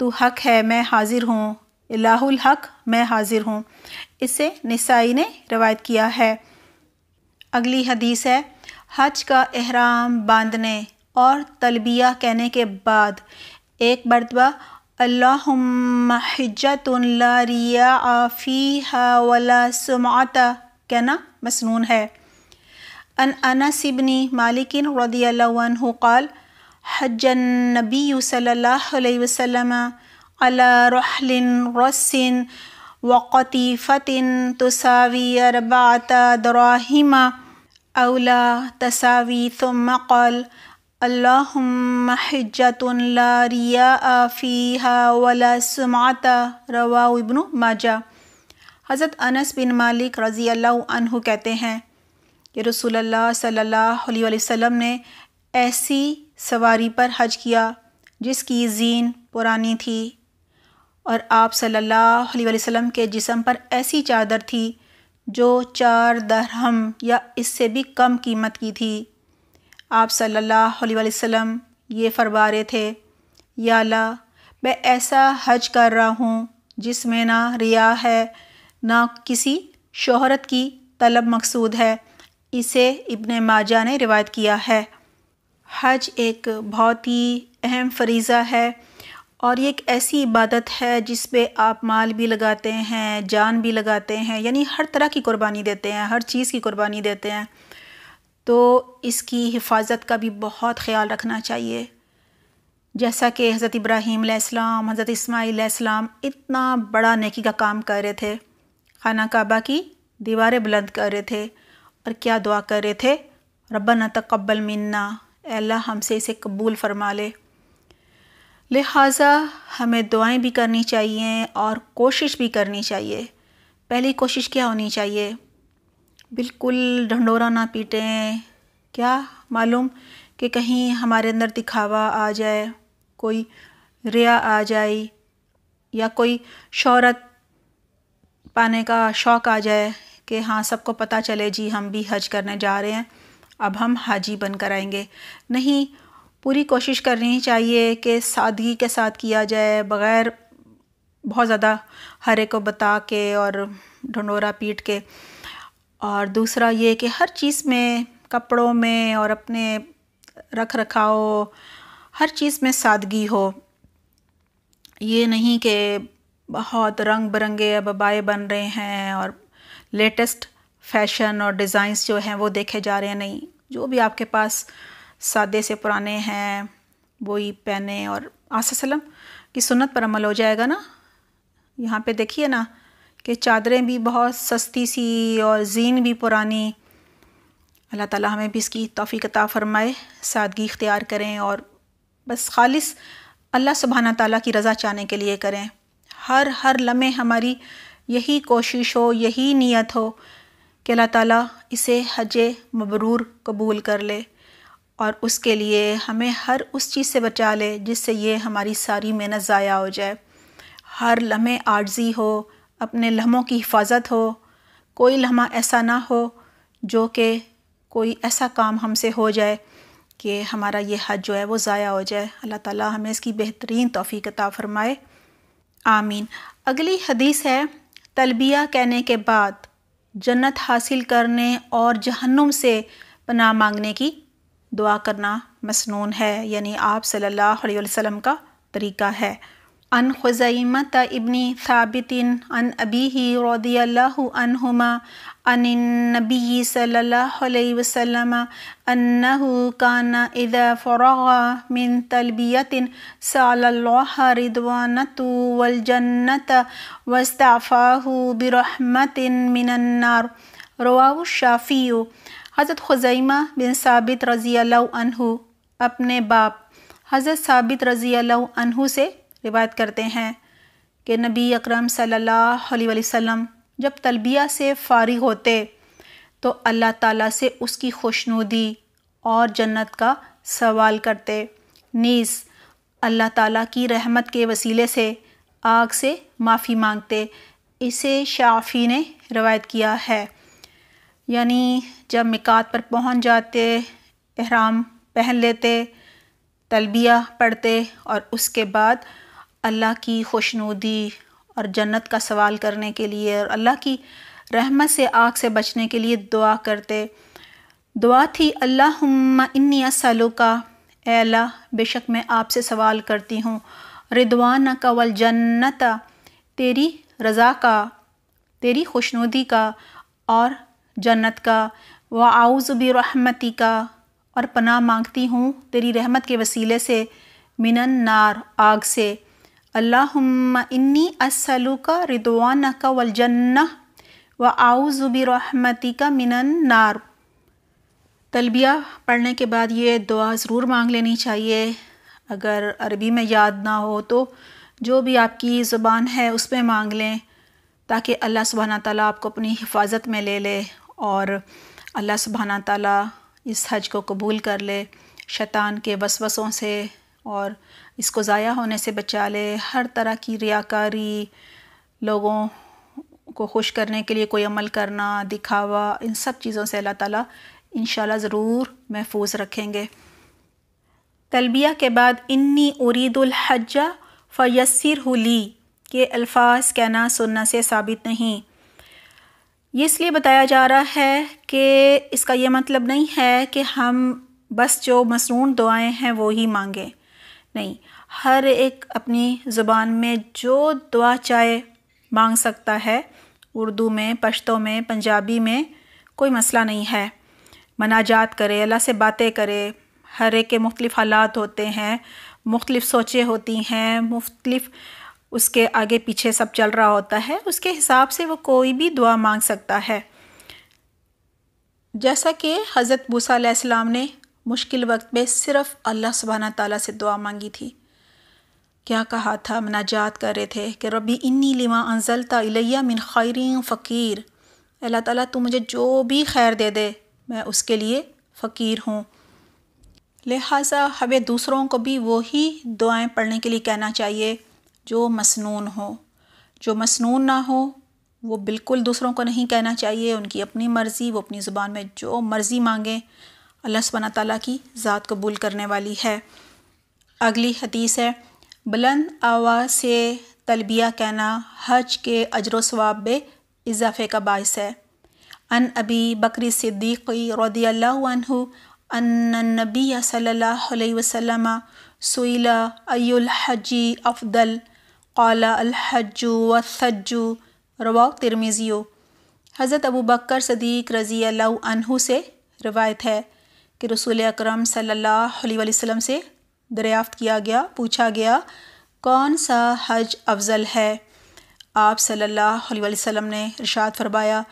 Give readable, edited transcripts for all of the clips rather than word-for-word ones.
تو حق ہے میں حاضر ہوں، الہ الحق میں حاضر ہوں۔ اسے نسائی نے روایت کیا ہے۔ اگلی حدیث ہے، حج کا احرام باندھنے اور تلبیہ کہنے کے بعد ایک مرتبہ اللہم حجۃ لا ریاء فیہا ولا سمعۃ کہنا مسنون ہے۔ ان انس بن مالک رضی اللہ عنہ قال حج النبی صلی اللہ علیہ وسلم علی رحل رس وقطیفۃ تساوی 4 دراہم او لا تساوی ثم قال اللہم حجۃ لا ریاء فیہا ولا سمعۃ، رواہ ابن ماجہ۔ حضرت انس بن مالک رضی اللہ عنہ کہتے ہیں کہ رسول اللہ صلی اللہ علیہ وسلم نے ایسی سواری پر حج کیا جس کی زین پرانی تھی، اور آپ صلی اللہ علیہ وسلم کے جسم پر ایسی چادر تھی جو 4 درہم یا اس سے بھی کم قیمت کی تھی۔ آپ صلی اللہ علیہ وسلم یہ فرما رہے تھے، یا اللہ میں ایسا حج کر رہا ہوں جس میں نہ ریا ہے نہ کسی شہرت کی طلب مقصود ہے۔ اسے ابن ماجہ نے روایت کیا ہے۔ حج ایک بہت ہی اہم فریضہ ہے اور یہ ایک ایسی عبادت ہے جس پہ آپ مال بھی لگاتے ہیں، جان بھی لگاتے ہیں، یعنی ہر طرح کی قربانی دیتے ہیں، ہر چیز کی قربانی دیتے ہیں۔ تو اس کی حفاظت کا بھی بہت خیال رکھنا چاہیے۔ جیسا کہ حضرت ابراہیم علیہ السلام، حضرت اسماعیل علیہ السلام اتنا بڑا نیکی کا کام کر رہے تھے، خانہ کعبہ کی دیواریں بلند کر رہے تھے، اور کیا دعا کر رہے تھے، ربنا تقبل منا، اے اللہ ہم سے اسے قبول فرما لے۔ لہٰذا ہمیں دعائیں بھی کرنی چاہیے اور کوشش بھی کرنی چاہیے۔ پہلی کوشش کیا ہونی چاہیے؟ بالکل ڈھنڈورا نہ پیٹیں، کیا معلوم کہ کہیں ہمارے اندر دکھاوا آ جائے، کوئی ریا آ جائے، یا کوئی شہرت پانے کا شوق آ جائے کہ ہاں سب کو پتہ چلے جی ہم بھی حج کرنے جا رہے ہیں، اب ہم حاجی بن کر آئیں گے۔ نہیں، پوری کوشش کرنی چاہیے کہ سادگی کے ساتھ کیا جائے، بغیر بہت زیادہ ہر ایک کو بتا کے اور ڈھنڈورا پیٹ کے۔ اور دوسرا یہ کہ ہر چیز میں، کپڑوں میں اور اپنے رکھ رکھاؤ، ہر چیز میں سادگی ہو۔ یہ نہیں کہ بہت رنگ برنگے اب عبائے بن رہے ہیں اور لیٹسٹ فیشن اور ڈیزائنز جو ہیں وہ دیکھے جا رہے ہیں۔ نہیں، جو بھی آپ کے پاس سادے سے پرانے ہیں وہی پہنے، اور آقا صلی اللہ علیہ وسلم کی سنت پر عمل ہو جائے گا نا۔ یہاں پہ دیکھیے نا کہ چادریں بھی بہت سستی سی اور زین بھی پرانی۔ اللہ تعالیٰ ہمیں بھی اس کی توفیق عطا فرمائے، سادگی اختیار کریں اور بس خالص اللہ سبحانہ تعالیٰ کی رضا چاہنے کے لیے کریں۔ ہر لمحے ہماری یہی کوشش ہو، یہی نیت ہو کہ اللہ تعالیٰ اسے حج مبرور قبول کر لے، اور اس کے لیے ہمیں ہر اس چیز سے بچا لے جس سے یہ ہماری ساری محنت ضائع ہو جائے۔ ہر لمحے عاجزی ہو، اپنے لمحوں کی حفاظت ہو، کوئی لمحہ ایسا نہ ہو جو کہ کوئی ایسا کام ہم سے ہو جائے کہ ہمارا یہ حج جو ہے وہ ضائع ہو جائے۔ اللہ تعالیٰ ہمیں اس کی بہترین توفیق عطا فرمائے، آمین۔ اگلی حدیث ہے، تلبیہ کہنے کے بعد جنت حاصل کرنے اور جہنم سے پناہ مانگنے کی دعا کرنا مسنون ہے، یعنی آپ صلی اللہ علیہ وسلم کا طریقہ ہے۔ عن خزیمۃ ابن ثابت عن ابیہ رضی اللہ عنہما عن النبی صلی اللہ علیہ وسلم انہ کان اذا فرغ من تلبیۃ سأل اللہ رضوانہ والجنۃ واستعفاہ برحمۃ من النار، رواہ الشافعی۔ حضرت خزیمہ بن ثابت رضی اللہ عنہ اپنے باپ حضرت ثابت رضی اللہ عنہ سے روایت کرتے ہیں کہ نبی اکرم صلی اللہ علیہ وسلم جب تلبیہ سے فارغ ہوتے تو اللہ تعالیٰ سے اس کی خوشنودی اور جنت کا سوال کرتے، نیز اللہ تعالیٰ کی رحمت کے وسیلے سے آگ سے معافی مانگتے۔ اسے شافعی نے روایت کیا ہے۔ یعنی جب میقات پر پہنچ جاتے، احرام پہن لیتے، تلبیہ پڑھتے اور اس کے بعد اللہ کی خوشنودی اور جنت کا سوال کرنے کے لیے اور اللہ کی رحمت سے آگ سے بچنے کے لیے دعا کرتے۔ دعا تھی اللہم انی اسألک، اے اللہ بے شک میں آپ سے سوال کرتی ہوں، رضوانک والجنت، تیری رضا کا، تیری خوشنودی کا اور جنت کا، وَأَعُوذُ بِرَحْمَتِکَ، اور پناہ مانگتی ہوں تیری رحمت کے وسیلے سے، من النار، آگ سے۔ اللہم انی اسألک رضوانک والجنہ وَأَعُوذُ بِرَحْمَتِکَ من النار۔ تلبیہ پڑھنے کے بعد یہ دعا ضرور مانگ لینی چاہیے۔ اگر عربی میں یاد نہ ہو تو جو بھی آپ کی زبان ہے اس میں مانگ لیں، تاکہ اللہ سبحانہ تعالیٰ آپ کو اپنی حفاظت میں لے لے اور اللہ سبحانہ تعالیٰ اس حج کو قبول کر لے، شیطان کے وسوسوں سے اور اس کو ضائع ہونے سے بچا لے، ہر طرح کی ریاکاری، لوگوں کو خوش کرنے کے لیے کوئی عمل کرنا، دکھاوا، ان سب چیزوں سے اللہ تعالیٰ انشاءاللہ ضرور محفوظ رکھیں گے۔ تلبیہ کے بعد انی ارید الحج فیسرہ لی کے الفاظ کہنا سنت سے ثابت نہیں۔ یہ اس لیے بتایا جا رہا ہے کہ اس کا یہ مطلب نہیں ہے کہ ہم بس جو مسنون دعائیں ہیں وہی مانگیں، نہیں، ہر ایک اپنی زبان میں جو دعا چاہے مانگ سکتا ہے، اردو میں، پشتو میں، پنجابی میں، کوئی مسئلہ نہیں ہے۔ مناجات کرے، اللہ سے باتیں کرے، ہر ایک کے مختلف حالات ہوتے ہیں، مختلف سوچیں ہوتی ہیں، مختلف اس کے آگے پیچھے سب چل رہا ہوتا ہے، اس کے حساب سے وہ کوئی بھی دعا مانگ سکتا ہے۔ جیسا کہ حضرت موسیٰ علیہ السلام نے مشکل وقت میں صرف اللہ سبحانہ تعالیٰ سے دعا مانگی تھی۔ کیا کہا تھا؟ مناجات کر رہے تھے کہ ربی انی لما انزلت الی من خیر فقیر، اللہ تعالیٰ تو مجھے جو بھی خیر دے دے میں اس کے لیے فقیر ہوں۔ لہٰذا ہمیں دوسروں کو بھی وہی دعائیں پڑھنے کے لیے کہنا چاہیے جو مسنون ہو، جو مسنون نہ ہو وہ بالکل دوسروں کو نہیں کہنا چاہیے، ان کی اپنی مرضی، وہ اپنی زبان میں جو مرضی مانگیں، اللہ سبحانہ تعالیٰ کی ذات قبول کرنے والی ہے۔ اگلی حدیث ہے، بلند آواز سے تلبیہ کہنا حج کے اجر و ثواب میں اضافے کا باعث ہے۔ ان ابی بکر صدیق رضی اللہ عنہ ان النبی صلی اللہ علیہ وسلم سئل ای الحج افضل قال الحج والثج، رواہ ترمذی۔ حضرت ابو بکر صدیق رضی اللہ عنہ سے روایت ہے کہ رسول اکرم صلی اللہ علیہ وسلم سے دریافت کیا گیا، پوچھا گیا کون سا حج افضل ہے؟ آپ صلی اللہ علیہ وسلم نے ارشاد فرمایا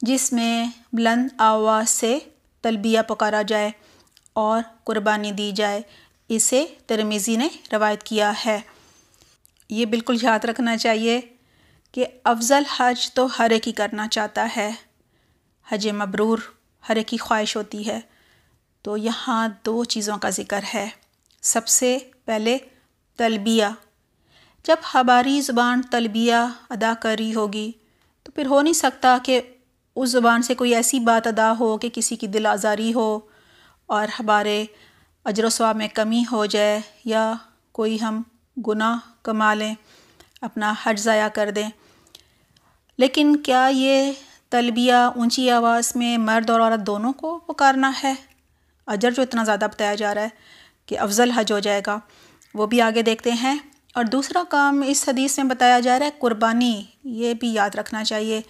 جس میں بلند آواز سے تلبیہ پکارا جائے اور قربانی دی جائے۔ اسے ترمذی نے روایت کیا ہے۔ یہ بالکل یاد رکھنا چاہیے کہ افضل حج تو ہر ایک ہی کرنا چاہتا ہے، حج مبرور ہر ایک کی خواہش ہوتی ہے، تو یہاں دو چیزوں کا ذکر ہے۔ سب سے پہلے تلبیہ، جب ہماری زبان تلبیہ ادا کر رہی ہوگی تو پھر ہو نہیں سکتا کہ اس زبان سے کوئی ایسی بات ادا ہو کہ کسی کی دل آزاری ہو اور ہمارے اجر و ثواب میں کمی ہو جائے، یا کوئی ہم گناہ کما لیں، اپنا حج ضائع کر دیں۔ لیکن کیا یہ تلبیہ اونچی آواز میں مرد اور عورت دونوں کو پکارنا ہے؟ اجر جو اتنا زیادہ بتایا جا رہا ہے کہ افضل حج ہو جائے گا، وہ بھی آگے دیکھتے ہیں۔ اور دوسرا کام اس حدیث میں بتایا جا رہا ہے قربانی، یہ بھی یاد رکھنا چاہیے۔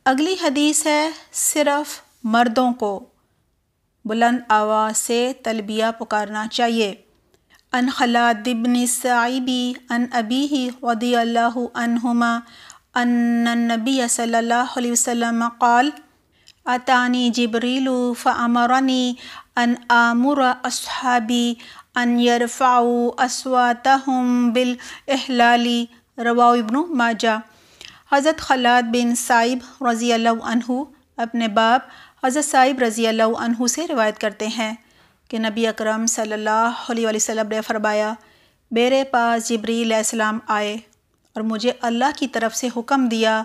اگلی حدیث ہے صرف مردوں کو بلند آواز سے تلبیہ پکارنا چاہیے۔ ان خلاد بن سعیب ان ابیہ رضی اللہ عنہما ان النبی صلی اللہ علیہ وسلم قال اتانی جبریل فامرنی ان آمر اصحابی ان یرفعوا اصواتهم بالاحلال، رواہ ابن ماجہ۔ حضرت خلاد بن سعیب رضی اللہ عنہ اپنے باپ حضرت سعیب رضی اللہ عنہ سے روایت کرتے ہیں کہ نبی اکرم صلی اللہ علیہ وسلم نے فرمایا میرے پاس جبریل علیہ السلام آئے اور مجھے اللہ کی طرف سے حکم دیا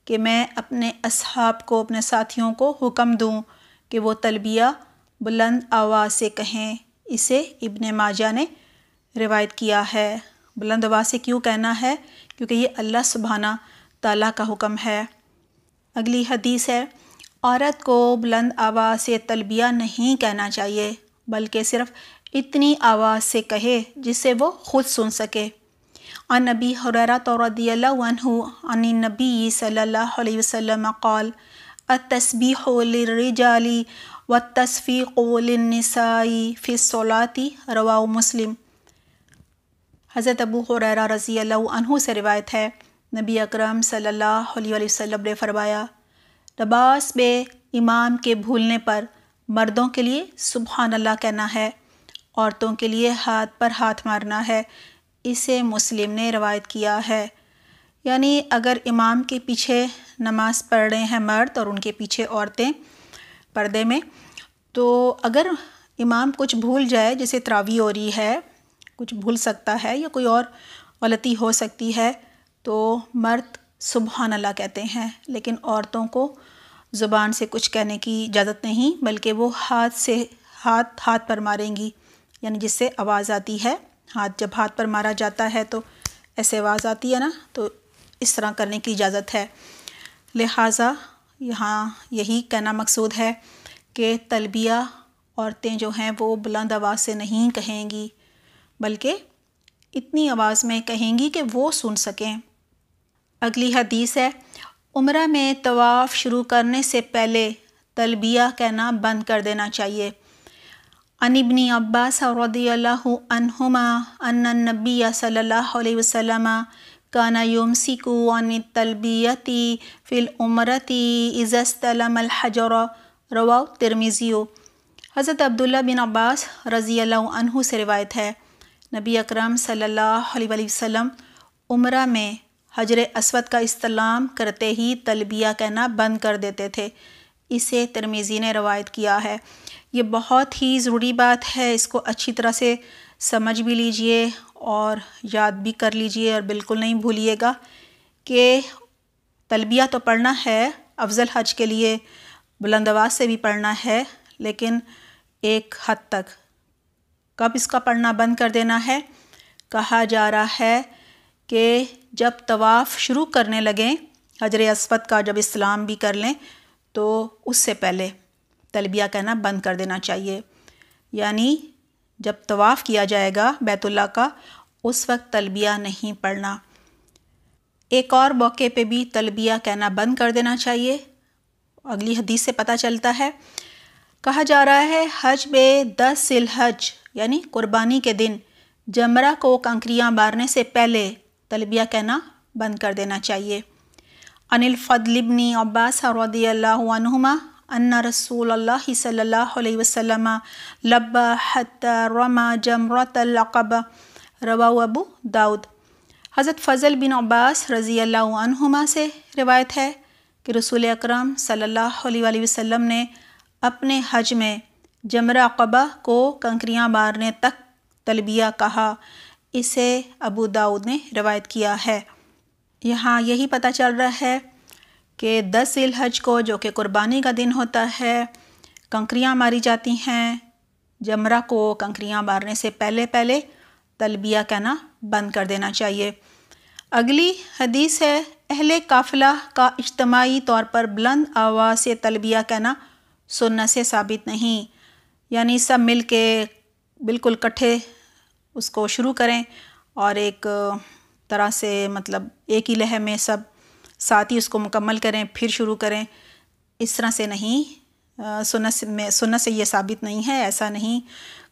کہ میں اپنے اصحاب کو، اپنے ساتھیوں کو حکم دوں کہ وہ تلبیہ بلند آواز سے کہیں۔ اسے ابن ماجہ نے روایت کیا ہے۔ بلند آواز سے کیوں کہنا ہے؟ کیونکہ یہ اللہ سبحانہ تعالیٰ کا حکم ہے۔ اگلی حدیث ہے، عورت کو بلند آواز سے تلبیہ نہیں کہنا چاہیے بلکہ صرف اتنی آواز سے کہے جس سے وہ خود سن سکے۔ عن ابی ہریرہ رضی اللہ عنہ عن النبی صلی اللہ علیہ وسلم قال التسبیح للرجال والتصفیق للنساء فی الصلاة رواہ مسلم۔ حضرت ابو ہریرہ رضی اللہ عنہ سے روایت ہے، نبی اکرم صلی اللہ علیہ وسلم نے فرمایا، نماز میں امام کے بھولنے پر مردوں کے لیے سبحان اللہ کہنا ہے، عورتوں کے لیے ہاتھ پر ہاتھ مارنا ہے۔ اسے مسلم نے روایت کیا ہے۔ یعنی اگر امام کے پیچھے نماز پڑھ رہے ہیں مرد اور ان کے پیچھے عورتیں پردے میں، تو اگر امام کچھ بھول جائے، جیسے تراویح ہو رہی ہے، کچھ بھول سکتا ہے یا کوئی اور غلطی ہو سکتی ہے، تو مرد سبحان اللہ کہتے ہیں، لیکن عورتوں کو زبان سے کچھ کہنے کی اجازت نہیں، بلکہ وہ ہاتھ پر ماریں گی، یعنی جس سے آواز آتی ہے۔ جب ہاتھ پر مارا جاتا ہے تو ایسے آواز آتی ہے نا، تو اس طرح کرنے کی اجازت ہے۔ لہٰذا یہاں یہی کہنا مقصود ہے کہ تلبیہ عورتیں جو ہیں وہ بلند آواز سے نہیں کہیں گی بلکہ اتنی آواز میں کہیں گی کہ وہ سن سکیں۔ اگلی حدیث ہے، عمرہ میں طواف شروع کرنے سے پہلے تلبیہ کہنا بند کر دینا چاہیے۔ عن ابن عباس رضی اللہ عنہما ان النبی صلی اللہ علیہ وسلم کان یمسک عن التلبیۃ فی العمرۃ اذا استلم الحجر رواہ ترمذی۔ حضرت عبداللہ بن عباس رضی اللہ عنہ سے روایت ہے، نبی اکرم صلی اللہ علیہ وسلم عمرہ میں حجر اسود کا استلام کرتے ہی تلبیہ کہنا بند کر دیتے تھے۔ اسے ترمذی نے روایت کیا ہے۔ یہ بہت ہی ضروری بات ہے، اس کو اچھی طرح سے سمجھ بھی لیجئے اور یاد بھی کر لیجئے اور بالکل نہیں بھولیے گا کہ تلبیہ تو پڑھنا ہے افضل حج کے لیے، بلند آواز سے بھی پڑھنا ہے، لیکن ایک حد تک۔ کب اس کا پڑھنا بند کر دینا ہے؟ کہا جا رہا ہے کہ جب طواف شروع کرنے لگیں، حجر اسود کا جب استلام بھی کر لیں، تو اس سے پہلے تلبیہ کہنا بند کر دینا چاہیے۔ یعنی جب طواف کیا جائے گا بیت اللہ کا، اس وقت تلبیہ نہیں پڑھنا۔ ایک اور موقع پہ بھی تلبیہ کہنا بند کر دینا چاہیے۔ اگلی حدیث سے پتہ چلتا ہے، کہا جا رہا ہے حج میں 10 ذی الحج یعنی قربانی کے دن جمرہ کو کنکریاں مارنے سے پہلے تلبیہ کہنا بند کر دینا چاہیے۔ عن الفضل بن عباس رضی اللہ عنہما ان رسول اللہ صلی اللہ علیہ وسلم لبى حتى رمى جمرۃ العقبہ رواہ ابو داؤد۔ حضرت فضل بن عباس رضی اللہ عنہما سے روایت ہے کہ رسول اکرم صلی اللہ علیہ وسلم نے اپنے حج میں جمرہ عقبہ کو کنکریاں مارنے تک تلبیہ کہا۔ اسے ابو داؤد نے روایت کیا ہے۔ یہاں یہی پتہ چل رہا ہے کہ 10 ذی الحج کو، جو کہ قربانی کا دن ہوتا ہے، کنکریاں ماری جاتی ہیں۔ جمرہ کو کنکریاں مارنے سے پہلے تلبیہ کہنا بند کر دینا چاہیے۔ اگلی حدیث ہے، اہل قافلہ کا اجتماعی طور پر بلند آواز سے تلبیہ کہنا سنت سے ثابت نہیں، یعنی سب مل کے بالکل اکٹھے اس کو شروع کریں اور ایک طرح سے مطلب ایک ہی لہر میں سب ساتھ ہی اس کو مکمل کریں پھر شروع کریں، اس طرح سے نہیں، سنت سے یہ ثابت نہیں ہے، ایسا نہیں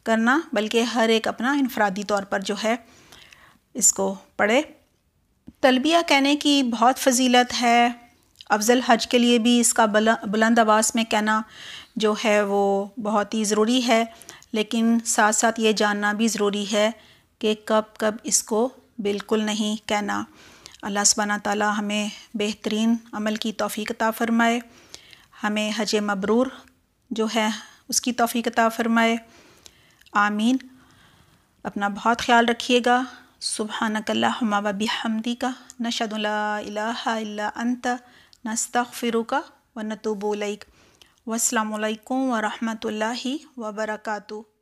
کرنا، بلکہ ہر ایک اپنا انفرادی طور پر جو ہے اس کو پڑھے۔ تلبیہ کہنے کی بہت فضیلت ہے، افضل حج کے لیے بھی اس کا بلند آواز میں کہنا جو ہے وہ بہت ہی ضروری ہے، لیکن ساتھ ساتھ یہ جاننا بھی ضروری ہے کہ کب اس کو بالکل نہیں کہنا۔ اللہ سبحانہ تعالی ہمیں بہترین عمل کی توفیق عطا فرمائے، ہمیں حج مبرور جو ہے اس کی توفیق عطا فرمائے، آمین۔ اپنا بہت خیال رکھیے گا۔ سبحانک اللہم و بحمدک نشہد لا الہ الا انت نستغفرک و نتوب الیک۔ والسلام علیکم ورحمۃ اللہ وبرکاتہ۔